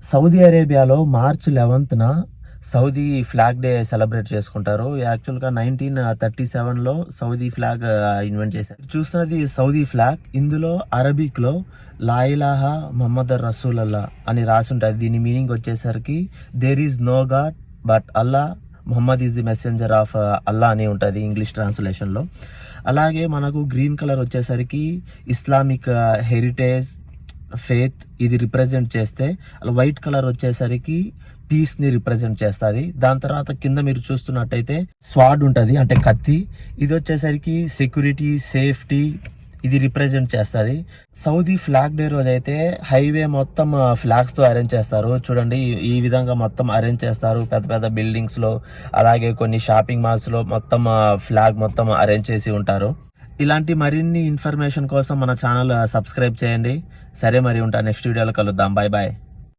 Saudi అరేబియాలో March 11న Saudi flag day celebrate చేసుకుంటారు. యాక్చువల్గా 1937లో సౌదీ ఫ్లాగ్ ఇన్వెంట్ చేశారు. చూస్తున్నది సౌదీ ఫ్లాగ్. ఇందులో అరబిక్లో లా ఇలాహా ముహమ్మద్ రసూలల్లా అని రాసి ఉంటుంది. దీని మీనింగ్ వచ్చేసరికి there is no God but Allah, Muhammad is the messenger of Allah అని ఉంటుంది ఇంగ్లీష్ ట్రాన్స్లేషన్లో. అలాగే మనకు గ్రీన్ కలర్ వచ్చేసరికి ఇస్లామిక్ హెరిటేజ్, ఫేత్ ఇది రిప్రజెంట్ చేస్తే, వైట్ కలర్ వచ్చేసరికి పీస్ని రిప్రజెంట్ చేస్తుంది. దాని తర్వాత కింద మీరు చూస్తున్నట్టయితే స్వాడ్ ఉంటుంది, అంటే కత్తి. ఇది వచ్చేసరికి సెక్యూరిటీ, సేఫ్టీ ఇది రిప్రజెంట్ చేస్తుంది. సౌదీ ఫ్లాగ్ డే రోజు అయితే హైవే మొత్తం ఫ్లాగ్స్తో అరేంజ్ చేస్తారు. చూడండి, ఈ విధంగా మొత్తం అరేంజ్ చేస్తారు. పెద్ద పెద్ద బిల్డింగ్స్లో, అలాగే కొన్ని షాపింగ్ మాల్స్లో మొత్తం ఫ్లాగ్ మొత్తం అరేంజ్ చేసి ఉంటారు. ఇలాంటి మరిన్ని ఇన్ఫర్మేషన్ కోసం మన ఛానల్ సబ్స్క్రైబ్ చేయండి. సరే, మరి ఉంటా. నెక్స్ట్ వీడియోలో కలుద్దాం. Bye bye.